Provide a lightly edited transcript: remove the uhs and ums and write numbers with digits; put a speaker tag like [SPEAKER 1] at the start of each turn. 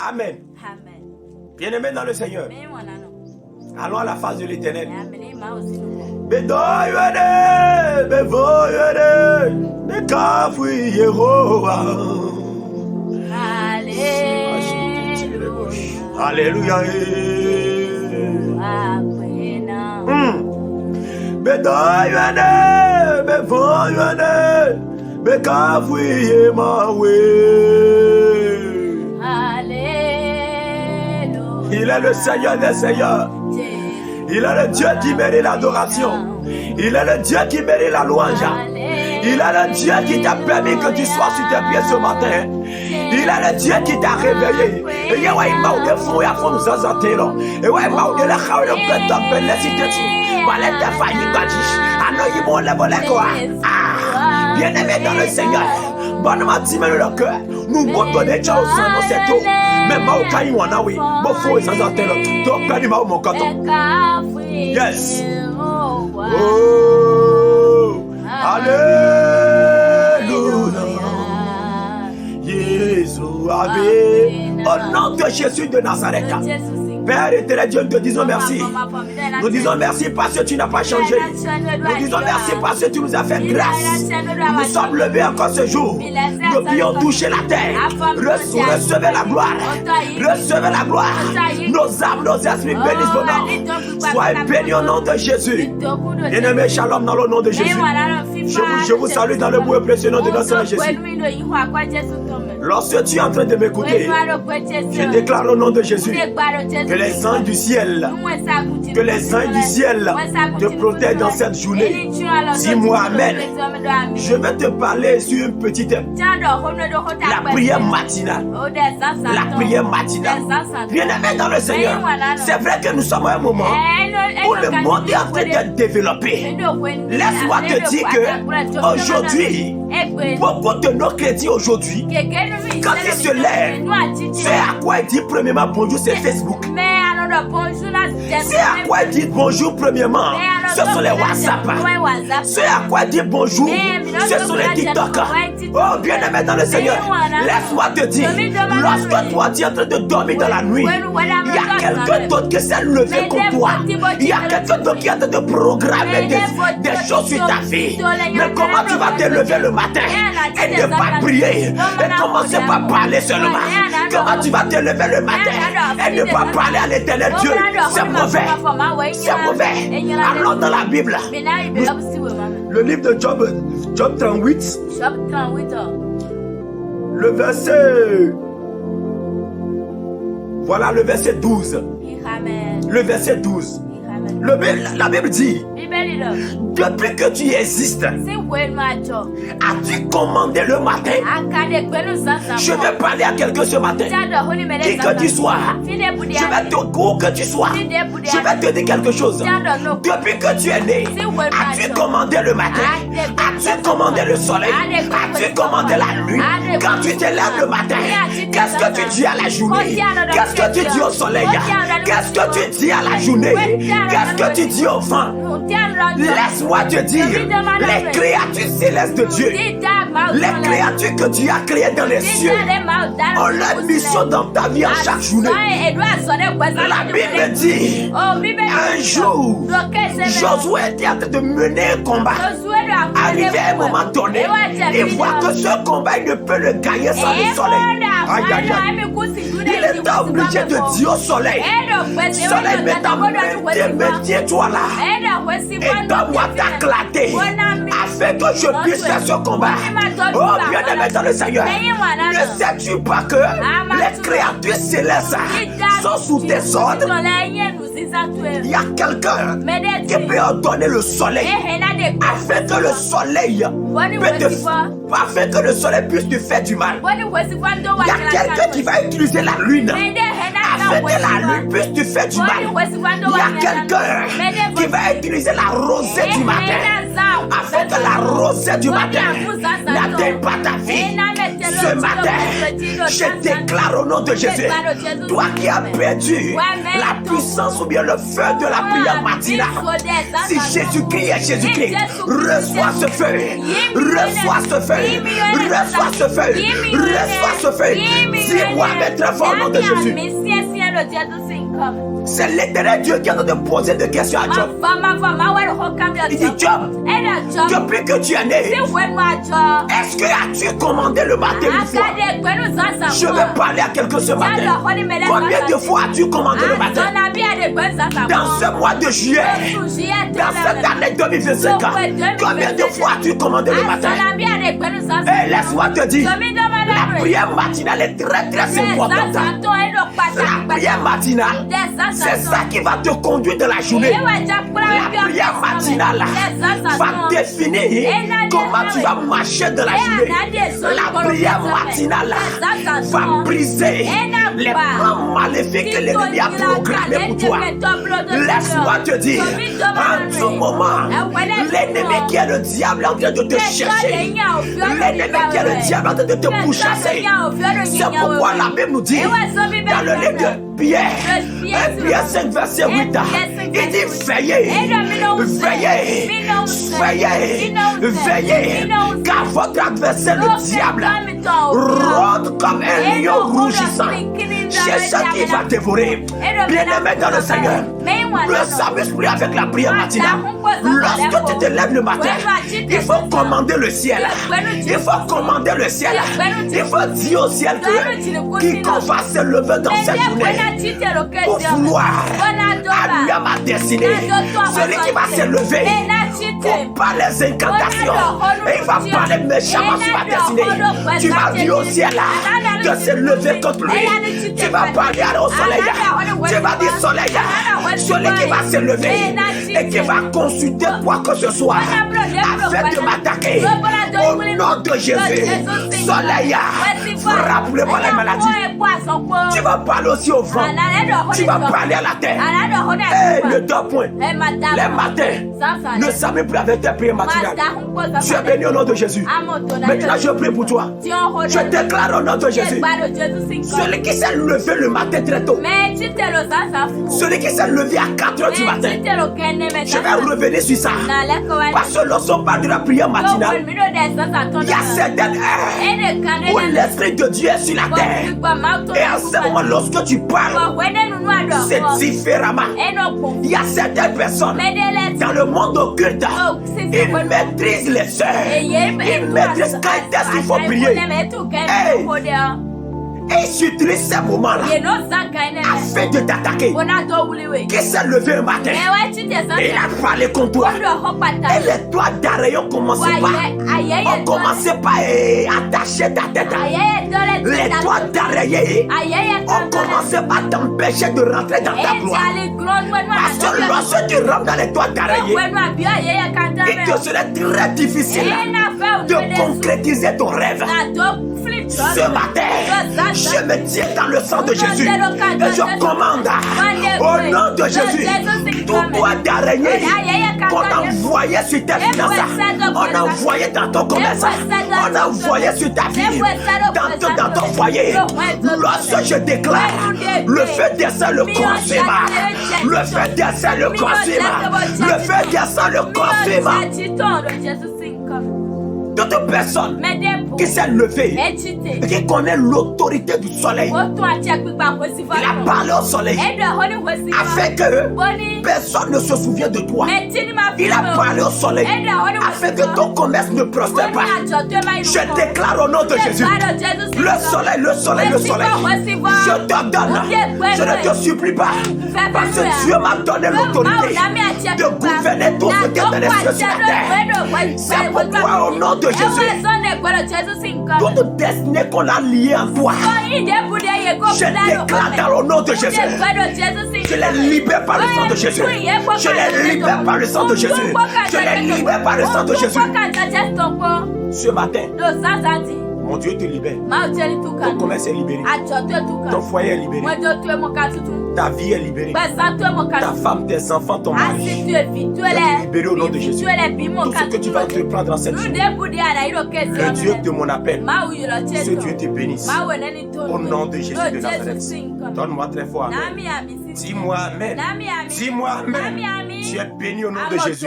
[SPEAKER 1] Amen. Bien-aimés dans le Seigneur, allons à la face de l'Éternel. Alléluia. Il est le Seigneur des Seigneurs. Il est le Dieu qui mérite l'adoration. Il est le Dieu qui mérite la louange. Il est le Dieu qui t'a permis que tu sois sur tes pieds ce matin. Il est le Dieu qui t'a réveillé. Et il y a un mot de fond et à fond nous en attendons. Et il y a un mot de la chaos de bête de bête de cité. Balette de failli gadis. Anoïmon le volet quoi. Ah, bien-aimé dans le Seigneur. Bonnement timé le cœur. Nous montons des choses sans nos setos. Mais ma au caillou en aoui. Bon faux et sans attendre. Donc perdu ma au mon canton. Yes. Oh. Alléluia. Jésus avait. Au nom de Jésus de Nazareth. Père éternel Dieu, nous te disons merci. Nous disons merci parce que tu n'as pas changé. Nous disons merci parce que tu nous as fait grâce. Nous sommes levés encore ce jour. Nos pieds ont touché la terre. Recevez la gloire. Recevez la gloire. Nos âmes, nos esprits bénissent ton nom. Soyez bénis au nom de Jésus. Bien-aimé, shalom dans le nom de Jésus. Je vous salue dans le beau et précieux nom de notre Seigneur Jésus. Lorsque tu es en train de m'écouter, je déclare au nom de Jésus que les anges du ciel, te protègent dans cette journée. Dis-moi Amen. Je vais te parler sur une petite la prière matinale. La prière matinale. Bien-aimé dans le Seigneur, c'est vrai que nous sommes à un moment où le monde est en train de développer. Laisse-moi te dire que aujourd'hui, beaucoup de nos chrétiens aujourd'hui, quand ils se lèvent, c'est à quoi ils disent premièrement bonjour, c'est Facebook. C'est à quoi ils disent bonjour premièrement, ce sont les WhatsApp. C'est à quoi ils disent bonjour, ce sont les TikTok. Oh bien-aimé dans le Seigneur, laisse-moi te dire, lorsque toi tu es en train de dormir dans la nuit, il y a quelqu'un d'autre qui s'est levé comme toi. Il y a quelqu'un d'autre qui est en train de programmer des choses sur ta vie. Mais comment tu vas te lever le matin et ne pas prier et commencer par parler seulement? Comment tu vas te lever le matin et ne pas parler à l'Éternel Dieu? C'est mauvais. C'est mauvais. Allons dans la Bible. Le livre de Job, Job 38. Le verset. Voilà le verset 12. Le verset 12. La Bible dit, depuis que tu existes, as-tu commandé le matin? Je vais parler à quelqu'un ce matin. Qui que tu sois, je vais te où que tu sois, je vais te dire quelque chose. Depuis que tu es né, as-tu commandé le matin? As-tu commandé le soleil? As-tu commandé la nuit? Quand tu te lèves le matin, qu'est-ce que tu dis à la journée? Qu'est-ce que tu dis au soleil? Qu'est-ce que tu dis à la journée? Qu'est-ce que tu dis au vent? Laisse-moi te dire, les créatures célestes de Dieu, les créatures que tu as créées dans les cieux, ont leur mission dans ta vie en chaque journée. La Bible dit, un jour, Josué était en train de mener un combat. Arrivé à un moment donné, et voit que ce combat, il ne peut le gagner sans le soleil. Aïe, aïe, aïe. Il est obligé de dire au soleil, soleil, mets ta main, toi là, et donne-moi ta clarté, afin que je puisse faire ce combat. Oh, bien-aimé dans le Seigneur, ne sais-tu pas que les créatures célestes sont sous tes ordres? Il y a quelqu'un qui peut ordonner le soleil, afin que le soleil afin que le soleil puisse te faire du mal. Il y a quelqu'un qui va utiliser la lune, afin que la lune puisse te faire du mal. Il y a quelqu'un qui va utiliser la rosée du matin, afin que la rosée du matin n'atteigne pas ta vie. Ce matin, je déclare au nom de Jésus, toi qui as perdu la puissance ou bien le feu de la prière matinale, si Jésus-Christ est Jésus-Christ, reçois ce feu, reçois ce feu, reçois ce feu, reçois ce feu. Dis-moi, très fort au nom de Jésus. C'est l'Éternel Dieu qui est en train de poser des questions à Job. Il dit, Job, depuis que tu es né, est-ce que as-tu commandé le matin une fois? Je vais parler à quelqu'un ce matin. Combien de fois as-tu commandé le matin? Dans ce mois de juillet, dans cette année 2025, combien de fois as-tu commandé le matin? Et laisse-moi te dire, la prière matinale est très très importante. La prière matinale, c'est ça qui va te conduire dans la journée. La prière matinale va définir comment tu vas marcher dans la journée. La prière matinale va briser les plans maléfiques que l'ennemi a programmés pour toi. Laisse-moi te dire, en tout moment, l'ennemi qui est le diable en train de te chercher, l'ennemi qui est le diable en train de te pourchasser. C'est pourquoi la Bible nous dit, dans le livre de Pierre, 5 verset 8, il dit veillez, veillez, veillez, veillez, car votre adversaire le diable rôde comme un lion rougissant, cherchant qui va dévorer. Bien-aimé dans le Seigneur, le service prie avec la prière matinale. Lorsque tu te lèves le matin, il faut commander le ciel. Il faut commander le ciel. Il faut dire au ciel que quiconque va se lever dans cette journée pour vouloir allumer à ma destinée, celui qui va se lever pour pas les incantations et il va parler méchamment sur ma destinée, tu vas dire au ciel de se lever contre lui. Tu vas parler au soleil. Tu vas dire soleil, celui qui va se lever et qui va consulter quoi que ce soit afin de m'attaquer. Au nom de Jésus, soleil, frappe-le par la maladie. Tu vas parler aussi au vent. Tu vas parler à la terre. Ne dors point. Les matins, ne s'amuse plus avec tes prières matinales. Tu es béni au nom de Jésus. Maintenant, je prie pour toi. Je déclare au nom de Jésus. Celui qui s'est levé le matin très tôt, celui qui s'est levé à 4h du matin, je vais revenir sur ça. Parce que lorsqu'on parle de la prière matinale, il y a certaines heures où l'Esprit de Dieu est sur la terre. Et en ce moment, lorsque tu parles, c'est différemment. Il y a certaines personnes dans le monde occulte, ils maîtrisent les sœurs. Ils maîtrisent quand est-ce qu'il faut prier. Et j'utilise ces moments-là afin de t'attaquer. Qui s'est levé un matin et il a parlé contre toi. Et les toits d'arrêt ont commencé par attacher ta tête. Les toits d'arrêt ont commencé par t'empêcher de rentrer dans ta gloire. Parce que lorsque tu rentres dans les toits d'arrêt, il te serait très difficile de concrétiser ton rêve. Ce matin, je me tiens dans le sang de Jésus et je commande au nom de Jésus tout toit d'araignée qu'on envoyait sur tes finances, on envoyait dans ton commerce, on envoyait sur ta vie, dans ton foyer. Lorsque je déclare, le feu descend, le consume. Le feu descend, le consume. Le feu descend, le consume. Toute personne qui s'est levée et qui connaît l'autorité du soleil, il a parlé au soleil afin que personne ne se souvienne de toi. Il a parlé au soleil afin que ton commerce ne prospère pas. Je déclare au nom de Jésus, le soleil, le soleil, le soleil, je te donne, je ne te supplie pas, parce que Dieu m'a donné l'autorité de gouverner tout ce qui est dans les cieux sur la terre. C'est pourquoi au nom de Jésus, toute destinée qu'on a liée en toi, je déclare dans le nom de Jésus, je les libère par le sang de Jésus, je les libère par le sang de Jésus, je les libère par le sang de Jésus. Ce matin, Mon Dieu te libère. Ton commerce est libéré. Ton foyer est libéré. Ta vie est libérée. Ta femme, tes enfants, ton mari. Tu es libéré au nom de Jésus. Tout ce que tu vas entreprendre en cette journée, le Dieu de mon appel, ce Dieu te bénisse. Au nom de Jésus de Nazareth. Donne-moi très fort. Amen. Dis-moi Amen. Dis-moi Amen. Tu es béni au nom de Jésus.